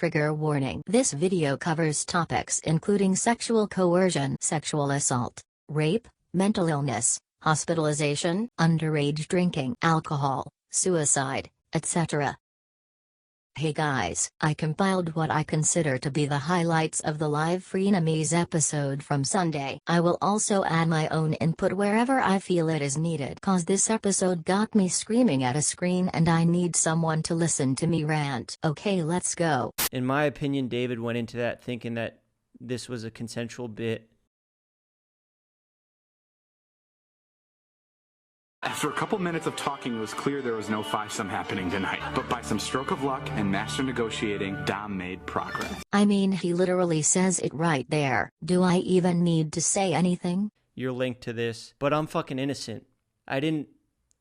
Trigger warning. This video covers topics including sexual coercion, sexual assault, rape, mental illness, hospitalization, underage drinking, alcohol, suicide, etc. Hey guys, I compiled what I consider to be the highlights of the live Frenemies episode from Sunday. I will also add my own input wherever I feel it is needed, cause this episode got me screaming at a screen and I need someone to listen to me rant. Okay, let's go. In my opinion, David went into that thinking that this was a consensual bit. After a couple minutes of talking, it was clear there was no fivesome happening tonight. But by some stroke of luck and master negotiating, Dom made progress. I mean, he literally says it right there. Do I even need to say anything? You're linked to this, but I'm fucking innocent. I didn't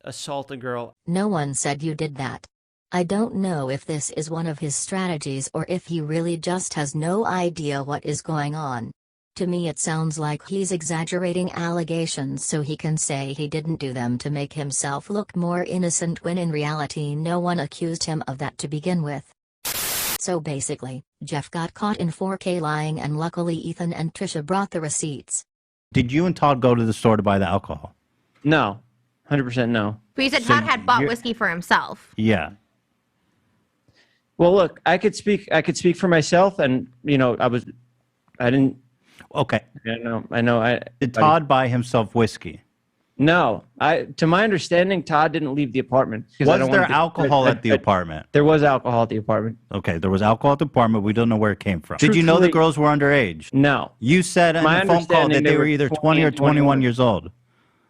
assault a girl. No one said you did that. I don't know if this is one of his strategies or if he really just has no idea what is going on. To me it sounds like he's exaggerating allegations so he can say he didn't do them to make himself look more innocent when in reality no one accused him of that to begin with. So basically, Jeff got caught in 4K lying and luckily Ethan and Trisha brought the receipts. Did you and Todd go to the store to buy the alcohol? No. 100% no. But you said Todd had bought whiskey for himself. Yeah. Well, look, I could speak for myself and, you know, I didn't. Okay. I know. Did Todd buy himself whiskey? No. To my understanding, Todd didn't leave the apartment. Was there alcohol at the apartment? There was alcohol at the apartment. Okay, there was alcohol at the apartment. We don't know where it came from. Did you know the girls were underage? No. You said on the phone call that they were either 20 or 21 years old.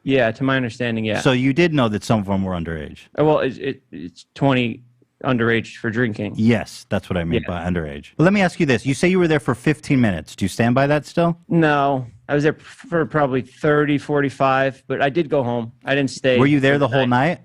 Yeah, to my understanding, yeah. So you did know that some of them were underage? Well, it's 20 underage for drinking. Yes, that's what I mean by underage. But let me ask you this. You say you were there for 15 minutes. Do you stand by that still? No. I was there for probably 30, 45, but I did go home. I didn't stay. Were you there the whole night?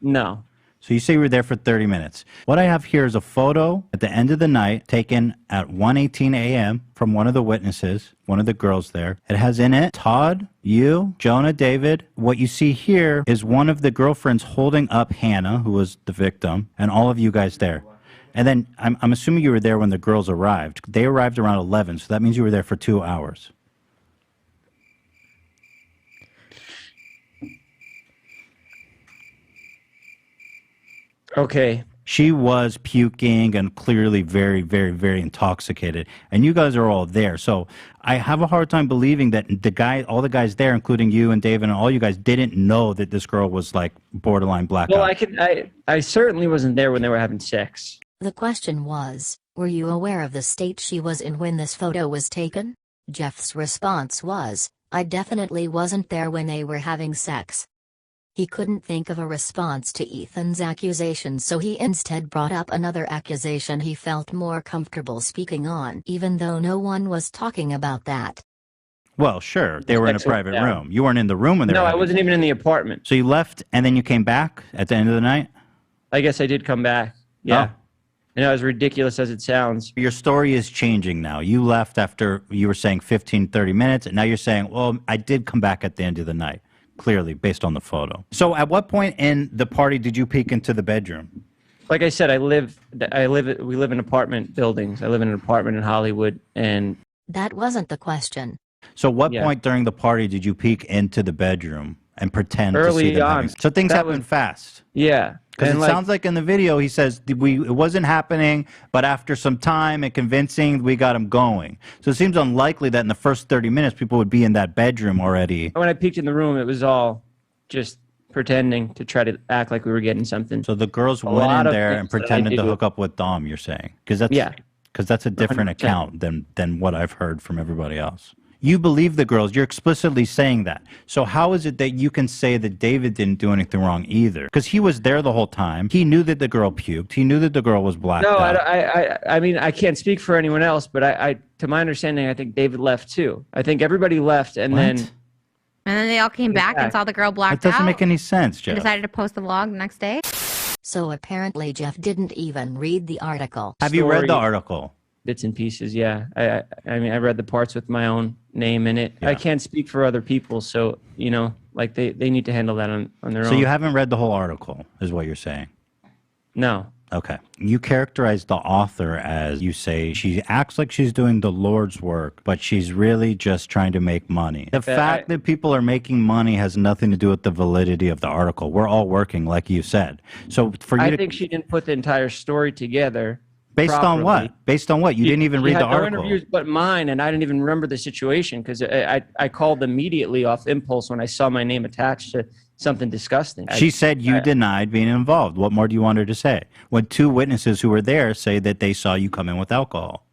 No. So you say you were there for 30 minutes. What I have here is a photo at the end of the night taken at 1:18 a.m. from one of the witnesses, one of the girls there. It has in it Todd, you, Jonah, David. What you see here is one of the girlfriends holding up Hannah, who was the victim, and all of you guys there. And then I'm assuming you were there when the girls arrived. They arrived around 11, so that means you were there for 2 hours. Okay. She was puking and clearly very, very, very intoxicated. And you guys are all there. So I have a hard time believing that all the guys there, including you and David and all you guys, didn't know that this girl was like borderline blackout. Well, I certainly wasn't there when they were having sex. The question was, were you aware of the state she was in when this photo was taken? Jeff's response was, I definitely wasn't there when they were having sex. He couldn't think of a response to Ethan's accusation, so he instead brought up another accusation he felt more comfortable speaking on, even though no one was talking about that. Well, sure. They were in a private room. You weren't in the room when they were. No, I wasn't even in the apartment. So you left and then you came back at the end of the night? I guess I did come back. Yeah. Oh. You know, as ridiculous as it sounds. Your story is changing now. You left after you were saying 15, 30 minutes, and now you're saying, well, I did come back at the end of the night. Clearly, based on the photo. So at what point in the party did you peek into the bedroom? Like I said, we live in apartment buildings. I live in an apartment in Hollywood, and... That wasn't the question. So what point during the party did you peek into the bedroom and pretend to see early them on. So things happen fast. Yeah. Because it sounds like in the video he says it wasn't happening, but after some time and convincing, we got him going. So it seems unlikely that in the first 30 minutes people would be in that bedroom already. When I peeked in the room, it was all just pretending to try to act like we were getting something. So the girls went in there and pretended to hook up with Dom, you're saying? Because that's a different 100%. Account than what I've heard from everybody else. You believe the girls. You're explicitly saying that. So how is it that you can say that David didn't do anything wrong either? Because he was there the whole time. He knew that the girl puked. He knew that the girl was blacked out. I mean, I can't speak for anyone else, but to my understanding, I think David left too. I think everybody left, and then they all came back and saw the girl blacked out. That doesn't make any sense, Jeff. And decided to post the vlog the next day. So apparently Jeff didn't even read the article. Have you read the article? Bits and pieces, yeah. I mean, I read the parts with my own name in it. Yeah. I can't speak for other people, so, you know, like they need to handle that on their own. So you haven't read the whole article, is what you're saying? No. Okay. You characterize the author as, you say, she acts like she's doing the Lord's work, but she's really just trying to make money. The fact that people are making money has nothing to do with the validity of the article. We're all working, like you said. So for you I think she didn't put the entire story together. Based properly. on what? Based on what? You didn't even read the article. No interviews but mine, and I didn't even remember the situation because I called immediately off impulse when I saw my name attached to something disgusting. She said you denied being involved. What more do you want her to say? When two witnesses who were there say that they saw you come in with alcohol.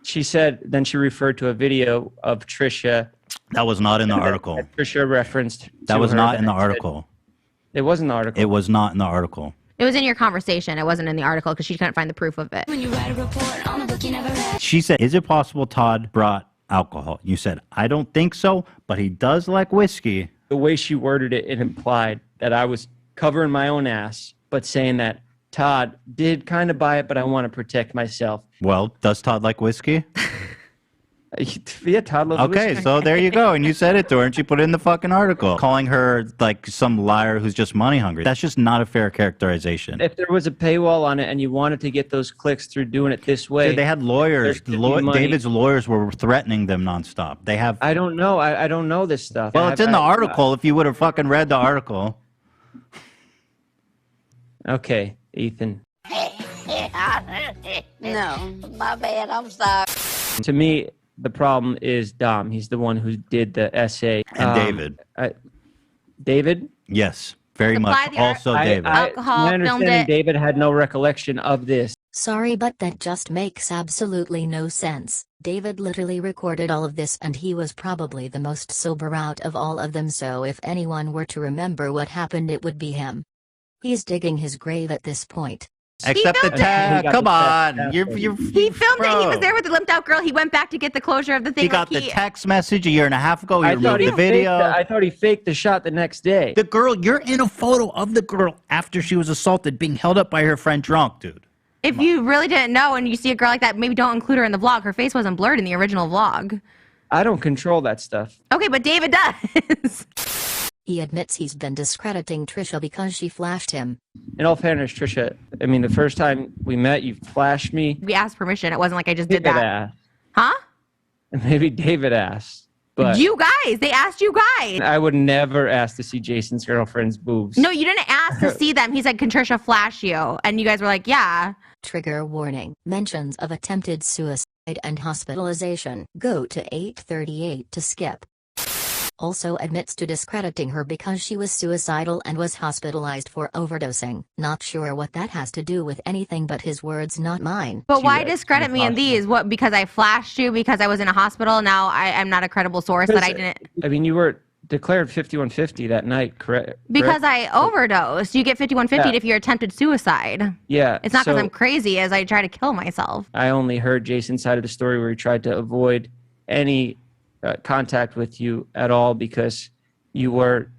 She said, then she referred to a video of Trisha. That was not in the article. Trisha referenced. That was not in the article. It was in the article. It was not in the article. It was in your conversation. It wasn't in the article because she couldn't find the proof of it. When you write a report on a book you never read. She said, is it possible Todd brought alcohol? You said, I don't think so, but he does like whiskey. The way she worded it, it implied that I was covering my own ass, but saying that Todd did kind of buy it, but I want to protect myself. Well, does Todd like whiskey? Yeah, Todd loves whiskey. Okay, so there you go. And you said it to her, and she put it in the fucking article. Calling her like some liar who's just money hungry. That's just not a fair characterization. If there was a paywall on it and you wanted to get those clicks through doing it this way. Dude, they had lawyers. David's lawyers were threatening them nonstop. They have... I don't know. I don't know this stuff. Well, it's in the article if you would have fucking read the article. Okay, Ethan. No, my bad. I'm sorry. To me, the problem is Dom. He's the one who did the essay. And David. David? Yes, very much. Also David. Alcohol, my filmed understanding, it. David had no recollection of this. Sorry, but that just makes absolutely no sense. David literally recorded all of this and he was probably the most sober out of all of them, so if anyone were to remember what happened it would be him. He's digging his grave at this point. Except the tag. Come on. You're, He filmed it. He was there with the limped out girl. He went back to get the closure of the thing. He got the text message a year and a half ago. He removed the video. I thought he faked the shot the next day. The girl, you're in a photo of the girl after she was assaulted being held up by her friend drunk, dude. If you really didn't know and you see a girl like that, maybe don't include her in the vlog. Her face wasn't blurred in the original vlog. I don't control that stuff. Okay, but David does. He admits he's been discrediting Trisha because she flashed him. In all fairness, Trisha, I mean, the first time we met, you flashed me. We asked permission. It wasn't like I just did David that. asked. Huh? Maybe David asked. But You guys. They asked you guys. I would never ask to see Jason's girlfriend's boobs. No, you didn't ask to see them. He said, can Trisha flash you? And you guys were like, yeah. Trigger warning. Mentions of attempted suicide and hospitalization. Go to 838 to skip. Also admits to discrediting her because she was suicidal and was hospitalized for overdosing. Not sure what that has to do with anything but his words, not mine. But why discredit me in these? What, because I flashed you because I was in a hospital? Now I'm not a credible source that I didn't... I mean, you were declared 5150 that night, correct? Because I overdosed. You get 5150 if you're attempted suicide. Yeah. It's not because I'm crazy as I try to kill myself. I only heard Jason's side of the story where he tried to avoid any contact with you at all because you were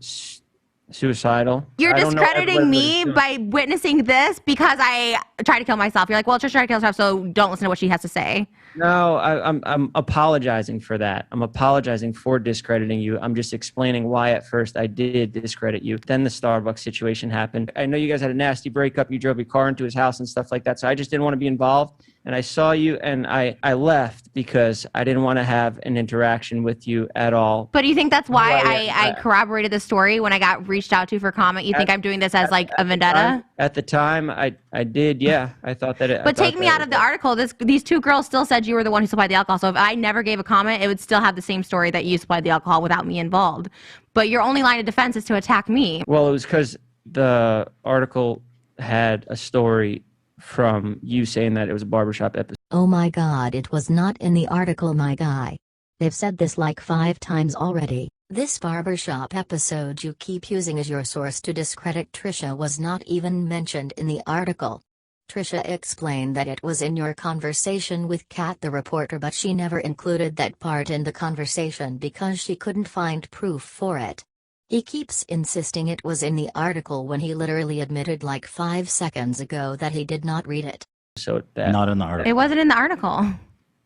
suicidal. You're discrediting me by witnessing this because I tried to kill myself. You're like, well, just try to kill herself, so don't listen to what she has to say. No, I'm apologizing for that. I'm apologizing for discrediting you. I'm just explaining why at first I did discredit you. Then the Starbucks situation happened. I know you guys had a nasty breakup. You drove your car into his house and stuff like that. So I just didn't want to be involved. And I saw you and I left because I didn't want to have an interaction with you at all. But you think that's why I corroborated the story when I got reached out to for comment? You think I'm doing this as like a vendetta? At the time, I did, yeah. I thought that it... But take me out of the article. These two girls still said you were the one who supplied the alcohol. So if I never gave a comment, it would still have the same story that you supplied the alcohol without me involved. But your only line of defense is to attack me. Well, it was because the article had a story from you saying that it was a barbershop episode. Oh my god, it was not in the article, my guy. They've said this like 5 times already. This barbershop episode you keep using as your source to discredit Trisha was not even mentioned in the article. Trisha explained that it was in your conversation with Kat the reporter, but she never included that part in the conversation because she couldn't find proof for it. He keeps insisting it was in the article when he literally admitted like 5 seconds ago that he did not read it. So that not in the article. It wasn't in the article.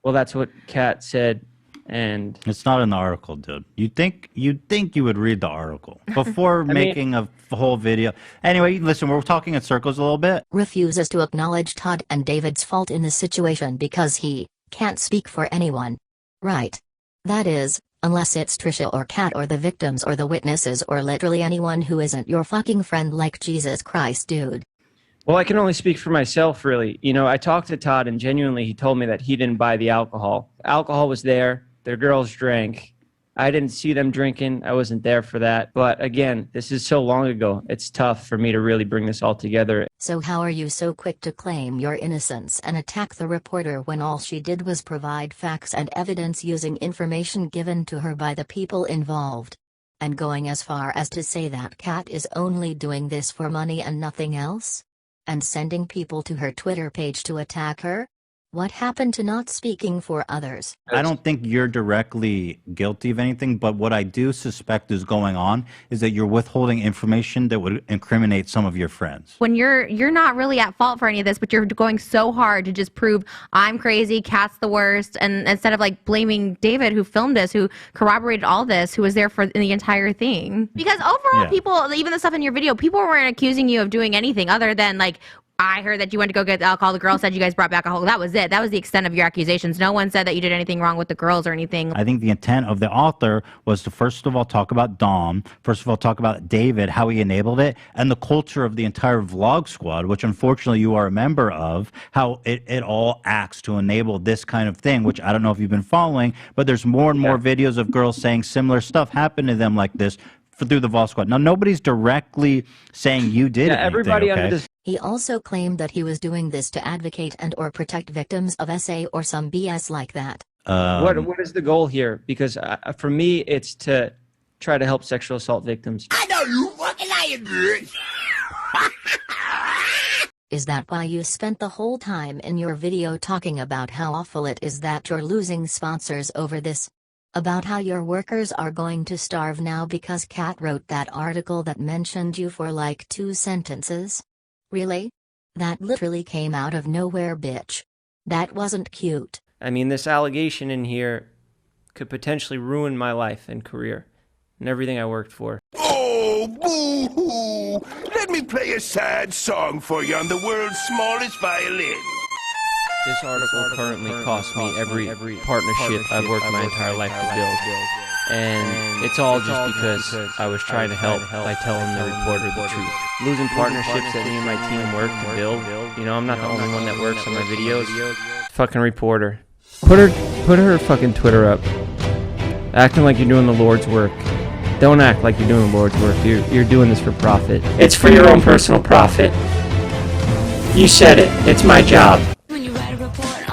Well, that's what Kat said And It's not in the article, dude. You'd think you would read the article before making a whole video. Anyway, listen, we're talking in circles a little bit. Refuses to acknowledge Todd and David's fault in the situation because he can't speak for anyone. Right. That is, unless it's Trisha or Kat or the victims or the witnesses or literally anyone who isn't your fucking friend like Jesus Christ, dude. well, I can only speak for myself, really. You know, I talked to Todd, and genuinely, he told me that he didn't buy the alcohol. Alcohol was there. Their girls drank. I didn't see them drinking. I wasn't there for that. But again, this is so long ago. It's tough for me to really bring this all together. So how are you so quick to claim your innocence and attack the reporter when all she did was provide facts and evidence using information given to her by the people involved? And going as far as to say that Kat is only doing this for money and nothing else? And sending people to her Twitter page to attack her? What happened to not speaking for others? I don't think you're directly guilty of anything, but what I do suspect is going on is that you're withholding information that would incriminate some of your friends. When you're not really at fault for any of this, but you're going so hard to just prove I'm crazy, Kat's the worst, and instead of like blaming David who filmed this, who corroborated all this, who was there for the entire thing. Because overall, people, even the stuff in your video, people weren't accusing you of doing anything other than like, I heard that you went to go get the alcohol. The girl said you guys brought back alcohol. That was it. That was the extent of your accusations. No one said that you did anything wrong with the girls or anything. I think the intent of the author was to first of all talk about Dom, first of all talk about David, how he enabled it, and the culture of the entire vlog squad, which unfortunately you are a member of, how it all acts to enable this kind of thing, which I don't know if you've been following, but there's more and more videos of girls saying similar stuff happened to them like this through the vlog squad. Now, nobody's directly saying you did anything, everybody okay? under this. He also claimed that he was doing this to advocate and or protect victims of SA or some BS like that. What is the goal here? Because for me, it's to try to help sexual assault victims. I know you fucking lying, bitch. Is that why you spent the whole time in your video talking about how awful it is that you're losing sponsors over this? About how your workers are going to starve now because Kat wrote that article that mentioned you for like 2 sentences? Really? That literally came out of nowhere, bitch. That wasn't cute. I mean, this allegation in here could potentially ruin my life and career and everything I worked for. Oh, boo-hoo. Let me play a sad song for you on the world's smallest violin. This article currently costs me every partnership I've worked my entire life to build. And it's all just because I was trying to help by telling the reporter the truth. Losing partnerships that me and my team worked to build. You know, I'm not the only one that works on my videos. Fucking reporter. Put her fucking Twitter up. Acting like you're doing the Lord's work. Don't act like you're doing the Lord's work. You're doing this for profit. It's for your own personal profit. You said it. It's my job. When you write a report